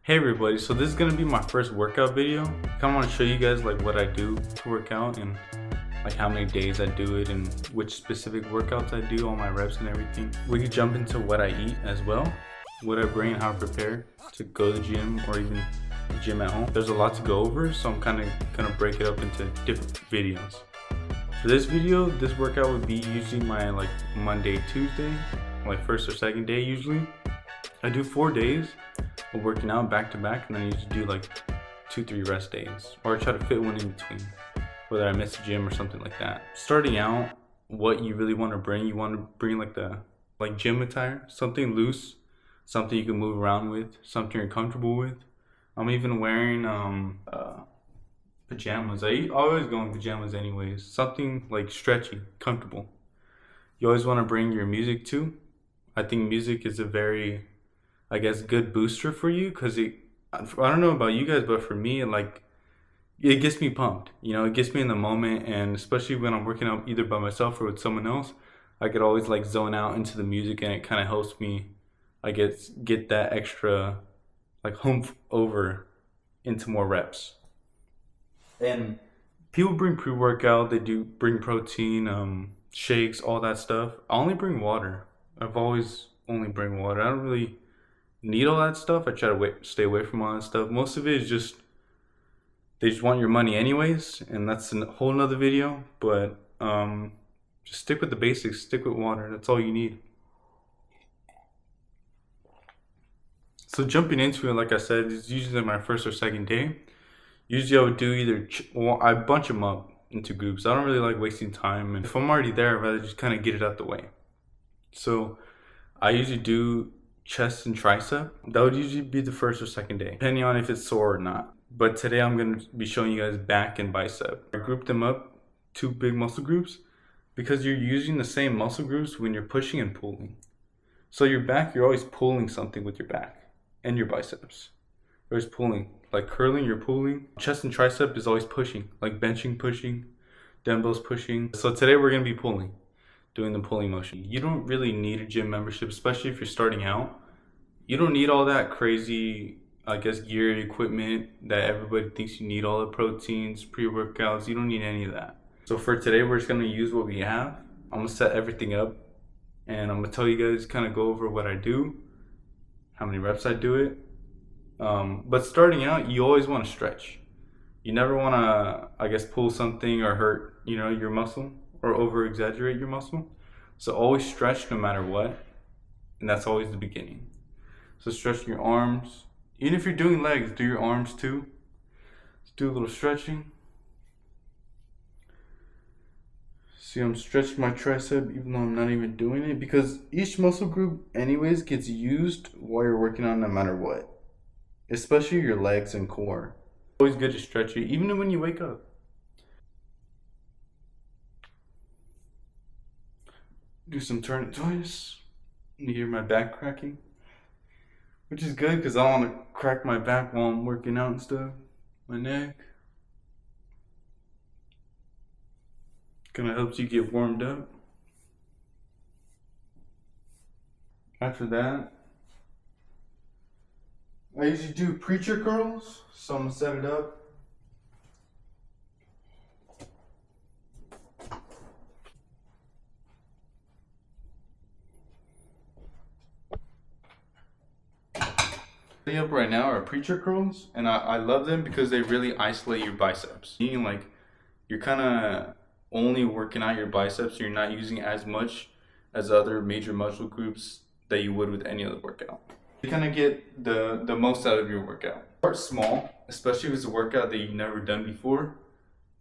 Hey everybody, so this is gonna be my first workout video. I kinda wanna show you guys like what I do to work out and like how many days I do it and which specific workouts I do, all my reps and everything. We could jump into what I eat as well, what I bring, how I prepare to go to the gym or even the gym at home. There's a lot to go over, so I'm kinda gonna break it up into different videos. For this video, this workout would be usually my like Monday, Tuesday, like first or second day usually. I do 4 days of working out back to back, and then I usually do like 2-3 rest days, or I try to fit one in between, whether I miss the gym or something like that. Starting out, what you really want to bring, you want to bring like the gym attire, something loose, something you can move around with, something you're comfortable with. I'm even wearing pajamas. I always go in pajamas anyways, something like stretchy, comfortable. You always want to bring your music too. I think music is a very, I guess, good booster for you, because I don't know about you guys, but for me, it gets me pumped. You know, it gets me in the moment, and especially when I'm working out either by myself or with someone else, I could always like zone out into the music, and it kind of helps me, I guess, get that extra like humph over into more reps. And people bring pre-workout, they do bring protein, shakes, all that stuff. I only bring water. I've always only bring water. I don't really need all that stuff. I try to stay away from all that stuff. Most of it is just, they just want your money anyways, and that's a whole nother video. But just stick with the basics, stick with water. That's all you need. So jumping into it, like I said, it's usually my first or second day. Usually I would do either, I bunch them up into groups. I don't really like wasting time, and if I'm already there, I'd rather just kind of get it out the way. So I usually do chest and tricep. That would usually be the first or second day, depending on if it's sore or not. But today I'm going to be showing you guys back and bicep. I grouped them up, 2 big muscle groups, because you're using the same muscle groups when you're pushing and pulling. So your back, you're always pulling something with your back, and your biceps. You're always pulling, like curling, you're pulling. Chest and tricep is always pushing, like benching, pushing, dumbbells pushing. So today we're going to be pulling, doing the pulling motion. You don't really need a gym membership, especially if you're starting out. You don't need all that crazy, I guess, gear, equipment that everybody thinks you need, all the proteins, pre-workouts. You don't need any of that. So for today, we're just gonna use what we have. I'm gonna set everything up, and I'm gonna tell you guys, kind of go over what I do, how many reps I do it. But starting out, you always wanna stretch. You never wanna, I guess, pull something or hurt, your muscle, or over exaggerate your muscle. So always stretch no matter what, and that's always the beginning. So stretching your arms, even if you're doing legs, do your arms too. Let's do a little stretching. See, I'm stretching my tricep even though I'm not even doing it, because each muscle group anyways gets used while you're working on no matter what, especially your legs and core. Always good to stretch it, even when you wake up. Do some turn and twist. You hear my back cracking, which is good because I don't want to crack my back while I'm working out and stuff. My neck. Kind of helps you get warmed up. After that, I usually do preacher curls, so I'm gonna set it up. Up right now are preacher curls, and I love them because they really isolate your biceps. Meaning, like, you're kind of only working out your biceps, so you're not using as much as other major muscle groups that you would with any other workout. You kind of get the most out of your workout. Start small, especially if it's a workout that you've never done before.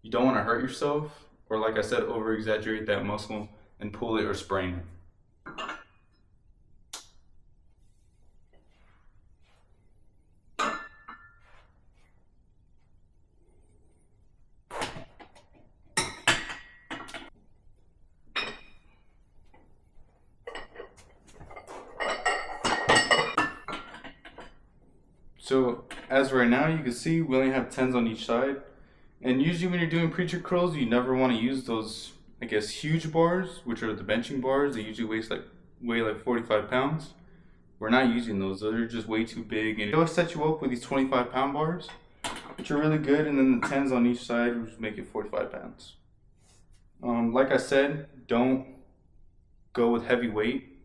You don't want to hurt yourself, or like I said, over exaggerate that muscle and pull it or sprain it. So as right now, you can see we only have 10s on each side. And usually when you're doing preacher curls, you never want to use those, I guess, huge bars, which are the benching bars. They usually weigh like 45 pounds. we're not using those. Those are just way too big, and it'll set you up with these 25-pound bars, which are really good, and then the 10s on each side, which make it 45 pounds. Like I said, don't go with heavy weight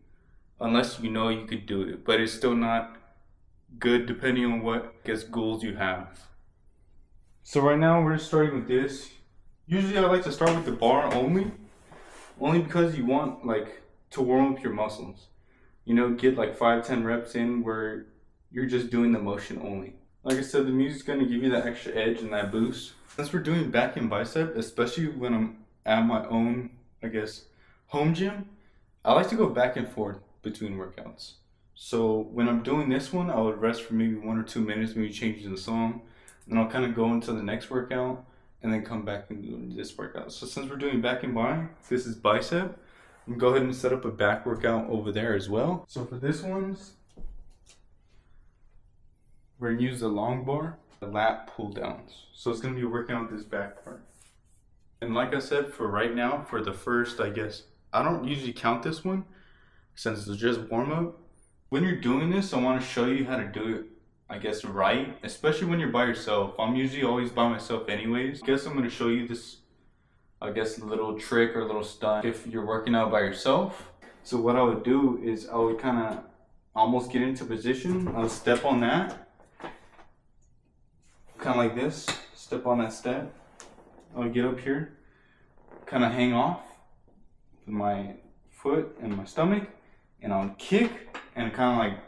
unless you know you could do it, but it's still not good depending on what, I guess, goals you have. So right now we're just starting with this. Usually I like to start with the bar only because you want like to warm up your muscles. You know, get like 5-10 reps in where you're just doing the motion only. Like I said, the music's gonna give you that extra edge and that boost. Since we're doing back and bicep, especially when I'm at my own, I guess, home gym, I like to go back and forth between workouts. So when I'm doing this one, I would rest for maybe 1 or 2 minutes, maybe changing the song. Then I'll kind of go into the next workout and then come back and do this workout. So since we're doing back and bi, this is bicep. I'm gonna go ahead and set up a back workout over there as well. So for this one's, we're gonna use the long bar, the lat pull downs. So it's gonna be working out this back part. And like I said, for right now, for the first, I guess, I don't usually count this one since it's just warm up. When you're doing this, I wanna show you how to do it, I guess, right, especially when you're by yourself. I'm usually always by myself anyways. I guess I'm gonna show you this, I guess, a little trick or a little stunt if you're working out by yourself. So what I would do is I would kind of almost get into position. I would step on that, kind of like this, step on that step. I would get up here, kind of hang off with my foot and my stomach, and I would kick and kind of like,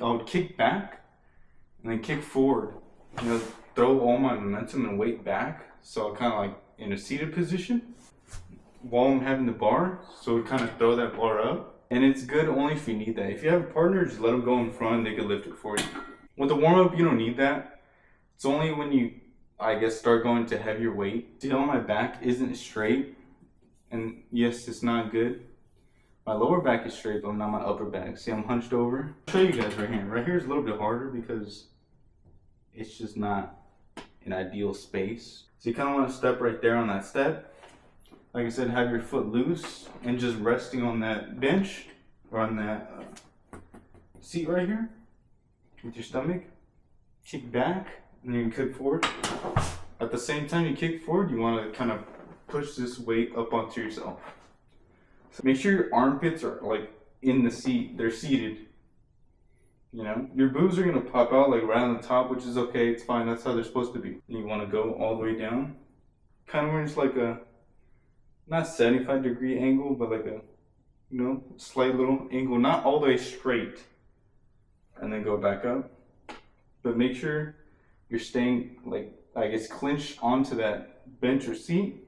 I would kick back and then kick forward. You know, throw all my momentum and weight back. So I kind of like in a seated position while I'm having the bar. So kind of throw that bar up. And it's good only if you need that. If you have a partner, just let them go in front and they can lift it for you. With the warm up, you don't need that. It's only when you, I guess, start going to heavier weight. See how my back isn't straight? And yes, it's not good. My lower back is straight, but not my upper back. See, I'm hunched over. I'll show you guys right here. Right here is a little bit harder because it's just not an ideal space. So you kind of want to step right there on that step. Like I said, have your foot loose and just resting on that bench or on that seat right here with your stomach. Kick back and then you kick forward. At the same time you kick forward, you want to kind of push this weight up onto yourself. So make sure your armpits are like in the seat, they're seated. You know, your boobs are gonna pop out like right on the top, which is okay, it's fine, that's how they're supposed to be. And you wanna go all the way down. Kind of where it's like a, not 75-degree angle, but like a, you know, slight little angle, not all the way straight. And then go back up. But make sure you're staying like, I guess, clinched onto that bench or seat.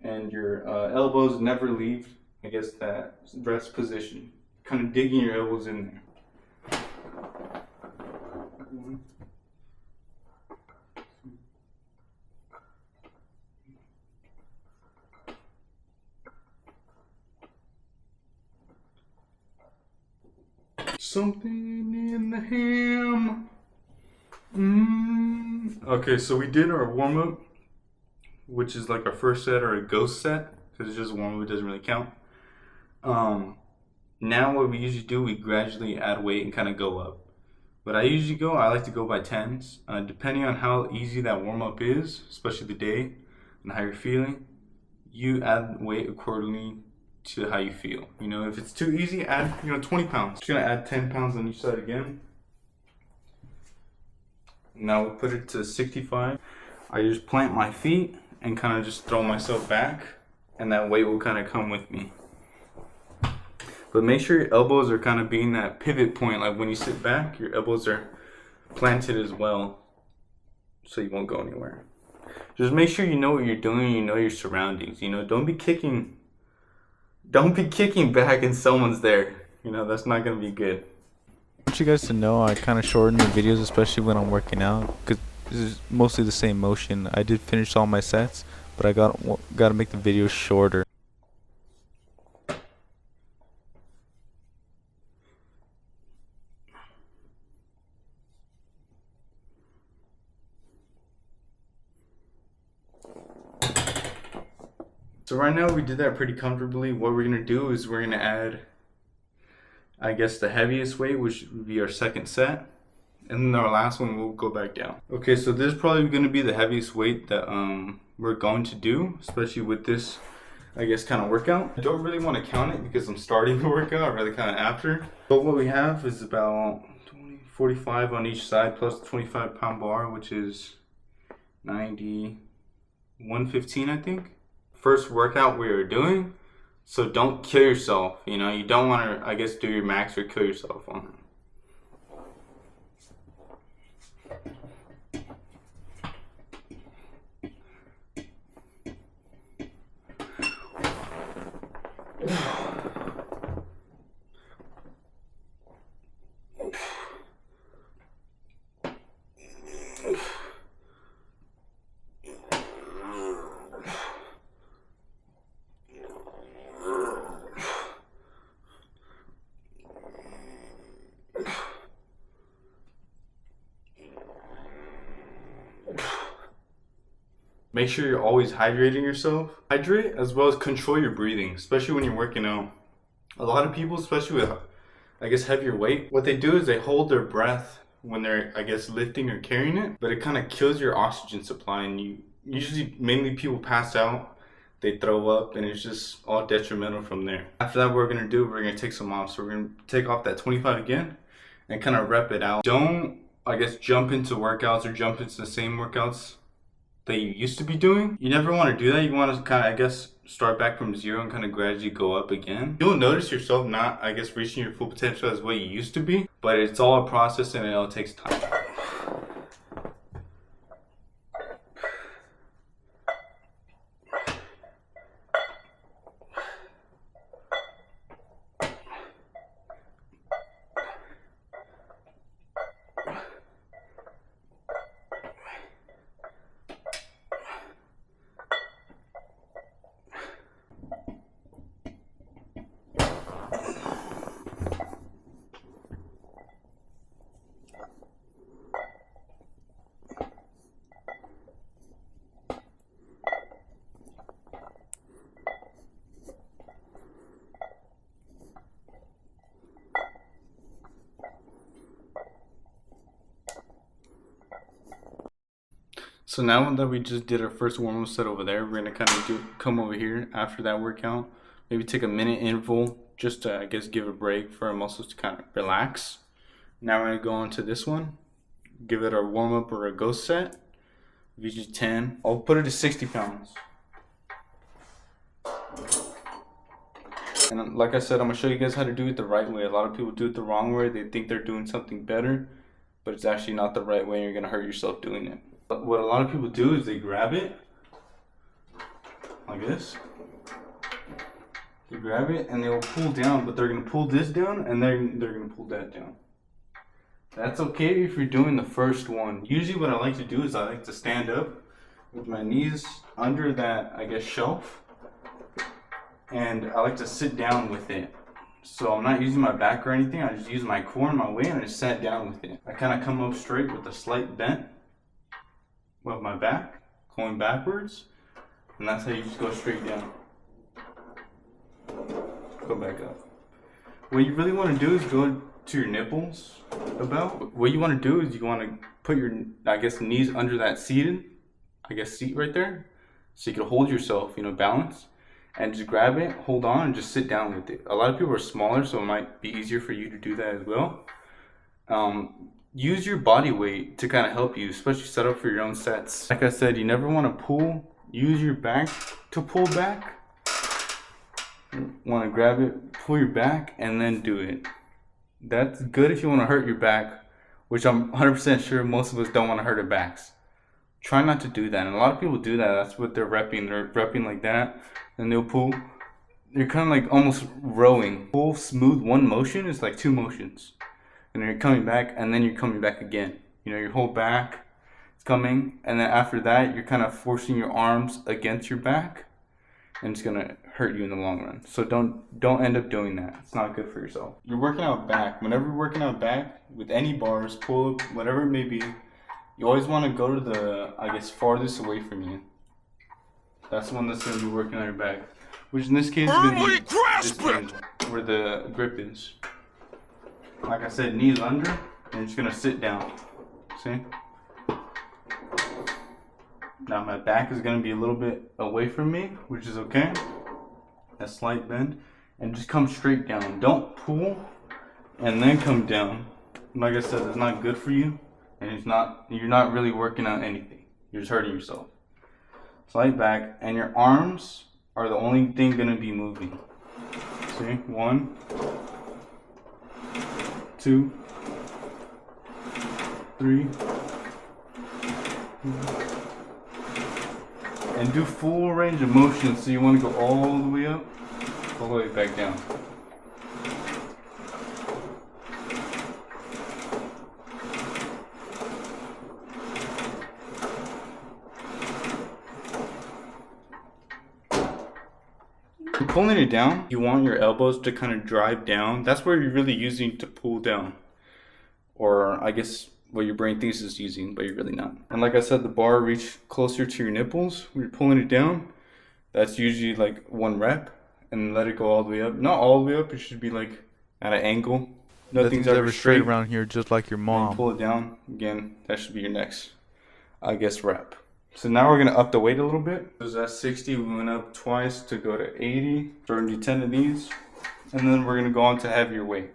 And your elbows never leave, I guess, that rest position. Kind of digging your elbows in there. Something in the ham. Okay, so we did our warm-up, which is like our first set or a ghost set, because it's just warm-up, it doesn't really count. Now what we usually do, we gradually add weight and kind of go up. But I like to go by 10s. Depending on how easy that warm-up is, especially the day and how you're feeling, you add weight accordingly to how you feel. You know, if it's too easy, add 20 pounds. Just gonna add 10 pounds on each side again. Now we'll put it to 65. I just plant my feet and kind of just throw myself back, and that weight will kind of come with me. But make sure your elbows are kind of being that pivot point, like when you sit back, your elbows are planted as well, so you won't go anywhere. Just make sure you know what you're doing, you know your surroundings. You know, don't be kicking back and someone's there. You know, that's not gonna be good. I want you guys to know I kind of shorten the videos, especially when I'm working out, because this is mostly the same motion. I did finish all my sets, but I gotta make the videos shorter. So right now we did that pretty comfortably. What we're gonna do is we're gonna add I guess the heaviest weight, which would be our second set. And then our last one, we'll go back down. Okay, so this is probably going to be the heaviest weight that we're going to do, especially with this, I guess, kind of workout. I don't really want to count it because I'm starting the workout, I'd rather count it after. But what we have is about 45 on each side plus the 25-pound bar, which is 90, 115, I think. First workout we are doing, so don't kill yourself. You know, you don't want to, I guess, do your max or kill yourself on it. Make sure you're always hydrating yourself. Hydrate as well as control your breathing, especially when you're working out. A lot of people, especially with, I guess, heavier weight, what they do is they hold their breath when they're, I guess, lifting or carrying it, but it kind of kills your oxygen supply, and you usually, mainly people pass out, they throw up, and it's just all detrimental from there. After that, what we're gonna do, we're gonna take some off. So we're gonna take off that 25 again and kind of rep it out. Don't, I guess, jump into workouts or jump into the same workouts that you used to be doing. You never want to do that. You want to kind of, I guess, start back from zero and kind of gradually go up again. You'll notice yourself not, I guess, reaching your full potential as what you used to be, but it's all a process and it all takes time. So now that we just did our first warm-up set over there, we're gonna kind of come over here after that workout, maybe take a minute interval just to, I guess, give a break for our muscles to kind of relax. Now we're gonna go on to this one, give it our warm-up or a ghost set, VG10. I'll put it to 60 pounds. And like I said, I'm gonna show you guys how to do it the right way. A lot of people do it the wrong way. They think they're doing something better, but it's actually not the right way, and you're gonna hurt yourself doing it. But what a lot of people do is they grab it like this. They grab it and they will pull down, but they're gonna pull this down and then they're gonna pull that down. That's okay if you're doing the first one. Usually what I like to do is I like to stand up with my knees under that, I guess, shelf. And I like to sit down with it. So I'm not using my back or anything, I just use my core and my weight and I just sat down with it. I kind of come up straight with a slight bent with my back, going backwards. And that's how you just go straight down. Go back up. What you really want to do is go to your nipples about. What you want to do is you want to put your, I guess, knees under that seat right there. So you can hold yourself, you know, balance. And just grab it, hold on, and just sit down with it. A lot of people are smaller, so it might be easier for you to do that as well. Use your body weight to kind of help you, especially set up for your own sets. Like I said, you never want to pull. Use your back to pull back. You want to grab it, pull your back, and then do it. That's good if you want to hurt your back, which I'm 100% sure most of us don't want to hurt our backs. Try not to do that. And a lot of people do that. That's what they're repping. They're repping like that. And they'll pull. You're kind of like almost rowing. Full smooth one motion is like two motions. And then you're coming back and then you're coming back again. You know, your whole back is coming. And then after that, you're kind of forcing your arms against your back. And it's going to hurt you in the long run. So don't end up doing that. It's not good for yourself. You're working out back. Whenever you're working out back with any bars, pull up, whatever it may be, you always want to go to the, I guess, farthest away from you. That's the one that's going to be working on your back. Which in this case is going to be this end, where the grip is. Like I said, knees under, and just gonna sit down. See? Now my back is gonna be a little bit away from me, which is okay. A slight bend, and just come straight down. Don't pull and then come down. Like I said, it's not good for you, and you're not really working on anything. You're just hurting yourself. Slight back, and your arms are the only thing gonna be moving. See? 1, 2, 3. And do full range of motion, so you want to go all the way up, all the way back down. You're pulling it down, you want your elbows to kind of drive down. That's where you're really using to pull down. Or I guess what your brain thinks it's using, but you're really not. And like I said, the bar reach closer to your nipples. When you're pulling it down, that's usually like 1 rep, and let it go all the way up. Not all the way up, it should be like at an angle. Nothing's ever straight around here, just like your mom. Pull it down, again, that should be your next, I guess, rep. So now we're gonna up the weight a little bit. It was at 60, we went up twice to go to 80. So we're gonna do 10 of these, and then we're gonna go on to heavier weight.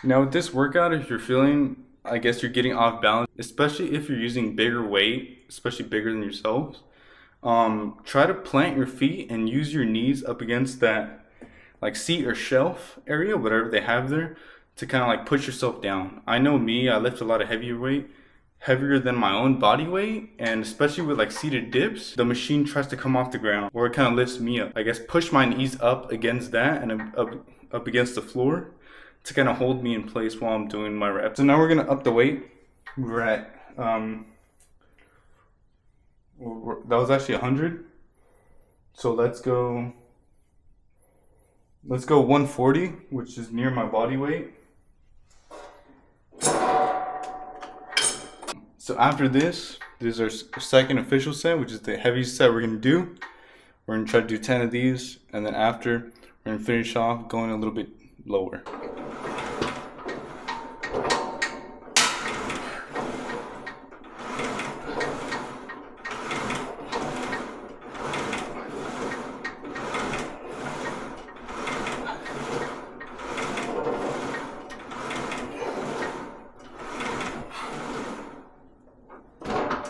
Now with this workout, if you're feeling, I guess you're getting off balance, especially if you're using bigger weight, especially bigger than yourselves, try to plant your feet and use your knees up against that like seat or shelf area, whatever they have there, to kind of like push yourself down. I know me, I lift a lot of heavier weight, heavier than my own body weight, and especially with like seated dips, the machine tries to come off the ground, or it kind of lifts me up. I guess push my knees up against that and up against the floor to kind of hold me in place while I'm doing my reps. So now we're gonna up the weight. We're at that was actually 100. So let's go 140, which is near my body weight. So after this is our second official set, which is the heaviest set we're gonna do. We're gonna try to do 10 of these, and then after we're gonna finish off going a little bit lower.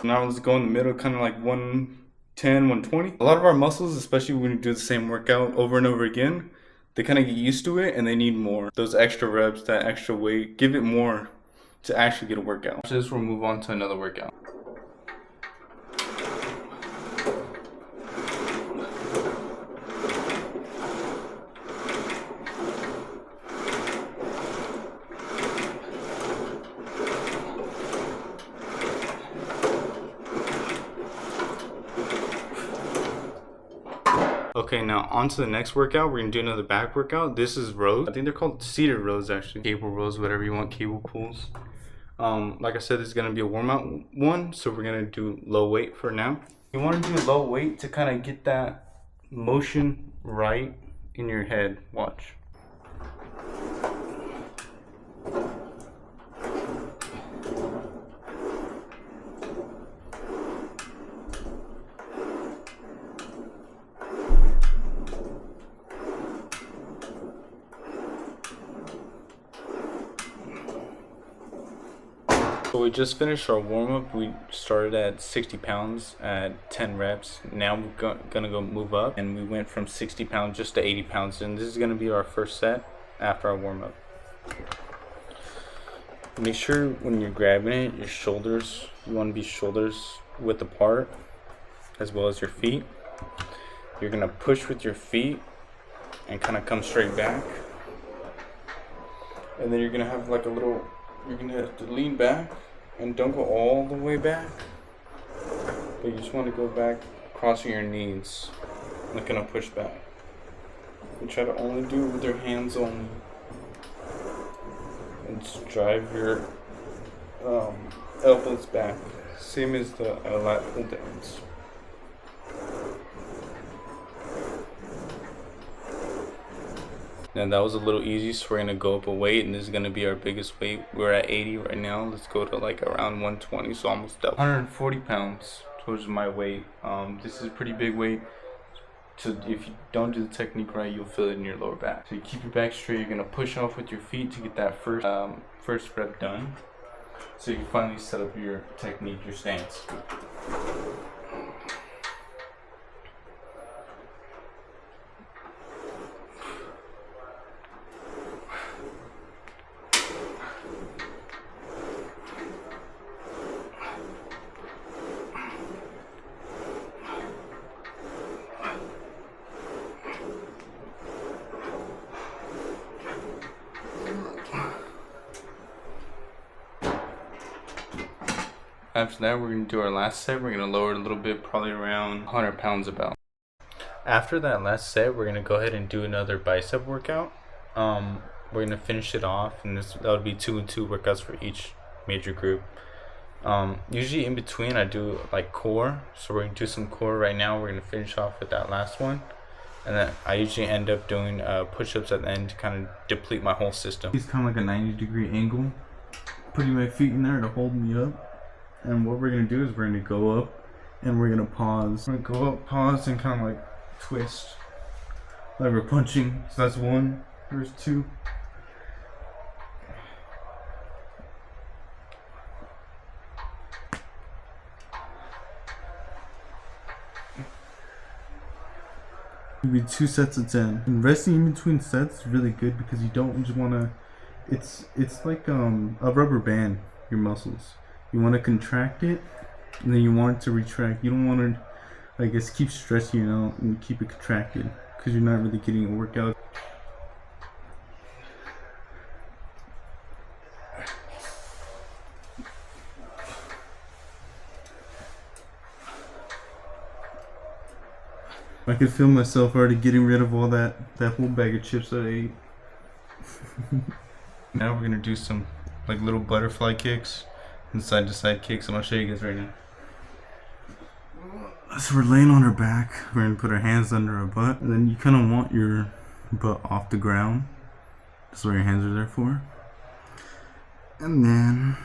Now let's go in the middle, kind of like 110, 120. A lot of our muscles, especially when you do the same workout over and over again, they kind of get used to it and they need more. Those extra reps, that extra weight, give it more to actually get a workout. After this, we'll move on to another workout. Okay, now on to the next workout. We're gonna do another back workout. This is rows. I think they're called seated rows, actually. Cable rows, whatever you want, cable pulls. Like I said, this is gonna be a warm-up one, so we're gonna do low weight for now. You wanna do low weight to kind of get that motion right in your head. Watch. So we just finished our warm-up. We started at 60 pounds at 10 reps. Now we're gonna go move up, and we went from 60 pounds just to 80 pounds, and this is gonna be our first set after our warm-up. Make sure when you're grabbing it, your shoulders, you want to be shoulders width apart, as well as your feet. You're gonna push with your feet and kind of come straight back, and then you're gonna have like a little, you're gonna have to lean back And don't go all the way back, but you just want to go back crossing your knees, not gonna push back. And try to only do it with your hands only. And just drive your elbows back, same as the lat pull downs. Now that was a little easy, so we're gonna go up a weight, and this is gonna be our biggest weight. We're at 80 right now. Let's go to like around 120, so almost double. 140 pounds towards my weight. This is a pretty big weight. So if you don't do the technique right, you'll feel it in your lower back. So you keep your back straight. You're gonna push off with your feet to get that first rep done. So you can finally set up your technique, your stance. After that, we're going to do our last set. We're going to lower it a little bit, probably around 100 pounds about. After that last set, we're going to go ahead and do another bicep workout. We're going to finish it off, and that would be 2 and 2 workouts for each major group. Usually in between, I do like core. So we're going to do some core right now. We're going to finish off with that last one. And then I usually end up doing push-ups at the end to kind of deplete my whole system. It's kind of like a 90-degree angle. Putting my feet in there to hold me up. And what we're going to do is we're going to go up and we're going to pause. We're going to go up, pause, and kind of like twist. Like we're punching. So that's 1. There's 2. Maybe 2 sets of 10. And resting in between sets is really good because you don't just want to. It's like a rubber band, your muscles. You want to contract it, and then you want it to retract. You don't want to, I guess, keep stretching it out and keep it contracted because you're not really getting a workout. I can feel myself already getting rid of all that whole bag of chips that I ate. Now we're gonna do some like little butterfly kicks and side to side kicks. I'm gonna show you guys right now. So we're laying on our back. We're gonna put our hands under our butt, and then you kind of want your butt off the ground. That's what your hands are there for. And then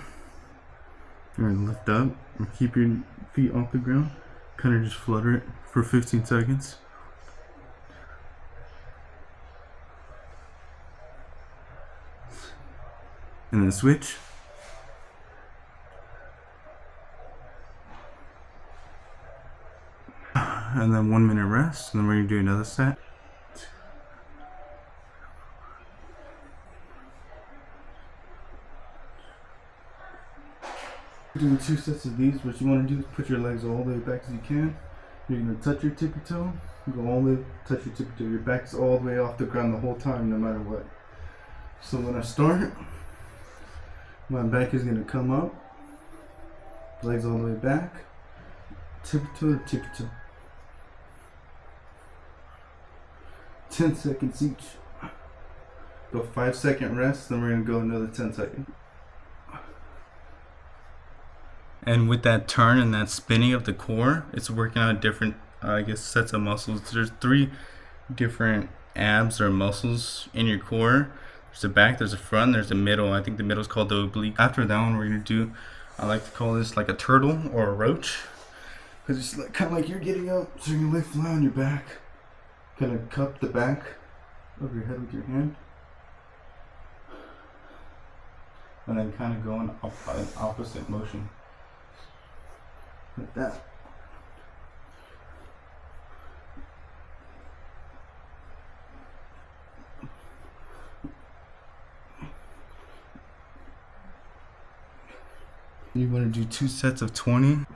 you're gonna lift up and keep your feet off the ground. Kind of just flutter it for 15 seconds. And then switch. And then 1 minute rest, and then we're gonna do another set. Doing 2 sets of these. What you want to do is put your legs all the way back as you can. You're gonna touch your tippy toe. Go all the way, touch your tippy toe. Your back's all the way off the ground the whole time, no matter what. So when I start, my back is gonna come up. Legs all the way back. Tippy toe to tippy toe. 10 seconds each. Go 5-second rest, then we're gonna go another 10 seconds. And with that turn and that spinning of the core, it's working on different, I guess, sets of muscles. There's 3 different abs or muscles in your core. There's a back, there's a front, there's a middle. I think the middle is called the oblique. After that one, we're gonna do, I like to call this like a turtle or a roach, because it's like, kind of like you're getting up, so you're gonna lay flat on your back. Kind of cup the back of your head with your hand, and then kind of go in opposite motion, like that. You want to do 2 sets of 20.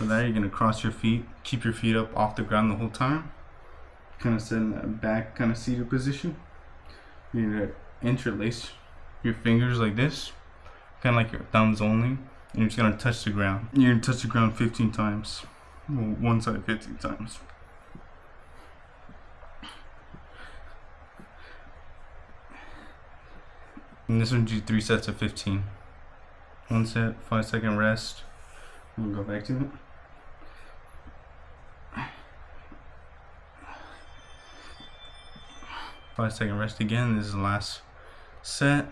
For that, you're gonna cross your feet, keep your feet up off the ground the whole time. Kind of sit in that back kind of seated position. You're gonna interlace your fingers like this, kind of like your thumbs only, and you're just gonna touch the ground. You're gonna touch the ground 15 times. Well, one side 15 times. And this one do 3 sets of 15. One set, 5-second rest. We'll go back to it. Five-second rest again. This is the last set.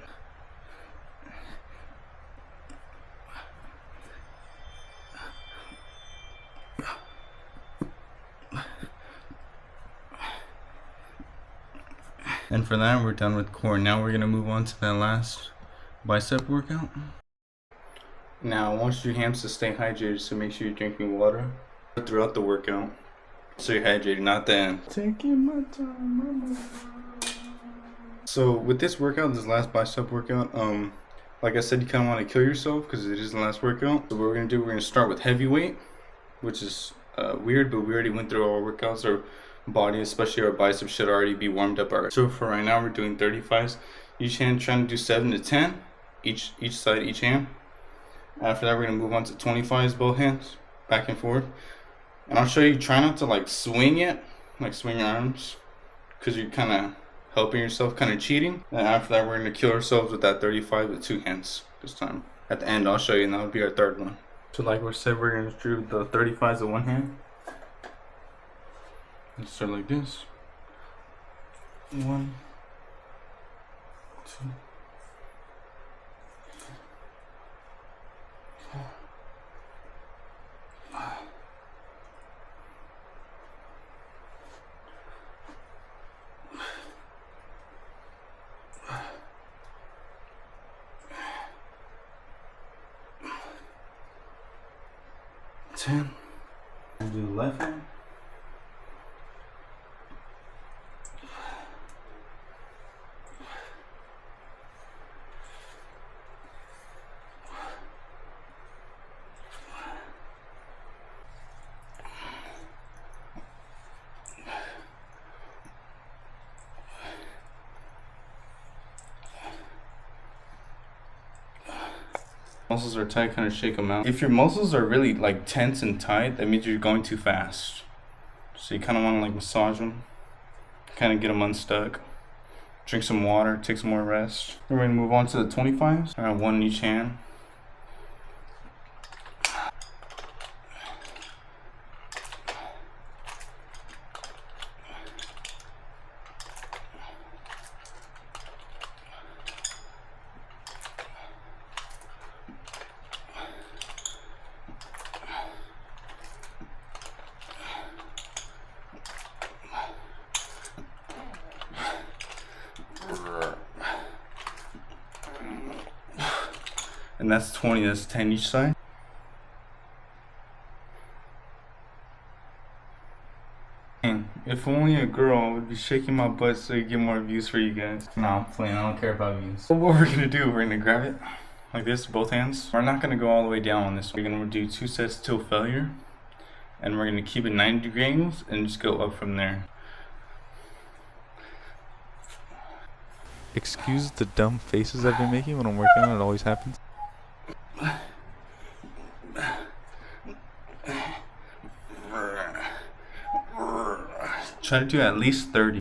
And for that, we're done with core. Now we're gonna move on to that last bicep workout. Now, I want your hands to stay hydrated, so make sure you're drinking water throughout the workout. So you're hydrated, not the end. Taking my time, mama. So with this workout, this last bicep workout, like I said, you kind of want to kill yourself because it is the last workout. So what we're gonna do, we're gonna start with heavy weight, which is weird, but we already went through all our workouts. Our body, especially our biceps, should already be warmed up already. So for right now, we're doing 35s. Each hand trying to do 7 to 10, each side, each hand. After that, we're gonna move on to 25s, both hands, back and forth. And I'll show you, try not to like swing it, like swing your arms, because you're kind of helping yourself, kind of cheating. And after that, we're gonna kill ourselves with that 35 with 2 hands this time. At the end, I'll show you, and that would be our third one. So like we said, we're gonna do the 35s with one hand. Let's start like this. 1, 2, 4, 5, 10. Do the left hand. Muscles are tight, kind of shake them out. If your muscles are really like tense and tight, that means you're going too fast. So you kind of want to like massage them, kind of get them unstuck. Drink some water, take some more rest. Then we're gonna move on to the 25s. Around 1 in each hand. And that's 20, that's 10 each side. And if only a girl would be shaking my butt so you get more views for you guys. No, I'm playing, I don't care about views. So what we're gonna do, we're gonna grab it like this, both hands. We're not gonna go all the way down on this one. We're gonna do 2 sets till failure. And we're gonna keep it 90 degrees and just go up from there. Excuse the dumb faces I've been making when I'm working on it. It always happens. Try to do at least 30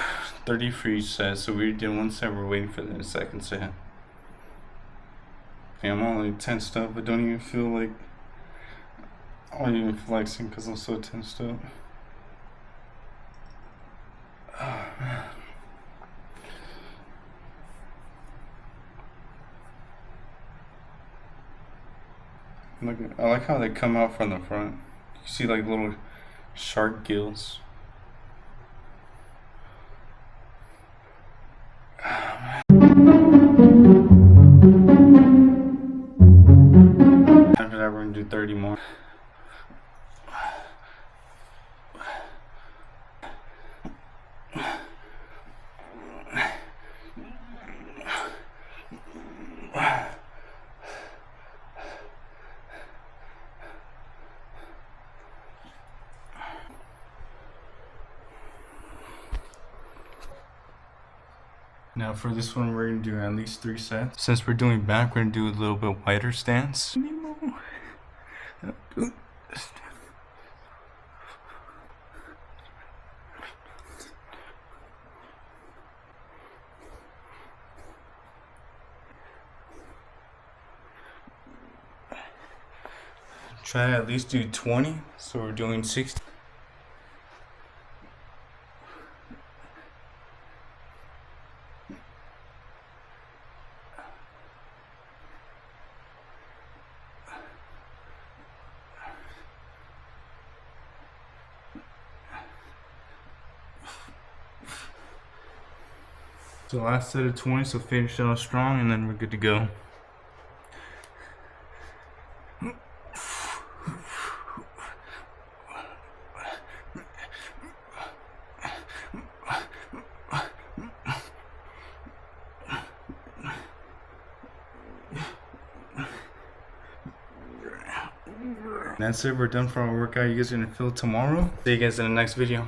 for each set. So we did one set, we're waiting for the second set. Okay, I'm all like tensed up, but don't even feel like I'm even flexing because I'm so tensed up. Oh, man. Look, I like how they come out from the front. You see like little shark gills. After that, we're gonna do 30 more. Now for this one, we're gonna do at least 3 sets. Since we're doing back, we're gonna do a little bit wider stance. Try to at least do 20, so we're doing 60. So last set of 20, so finish it off strong and then we're good to go. That's it, we're done for our workout. You guys are gonna feel tomorrow. See you guys in the next video.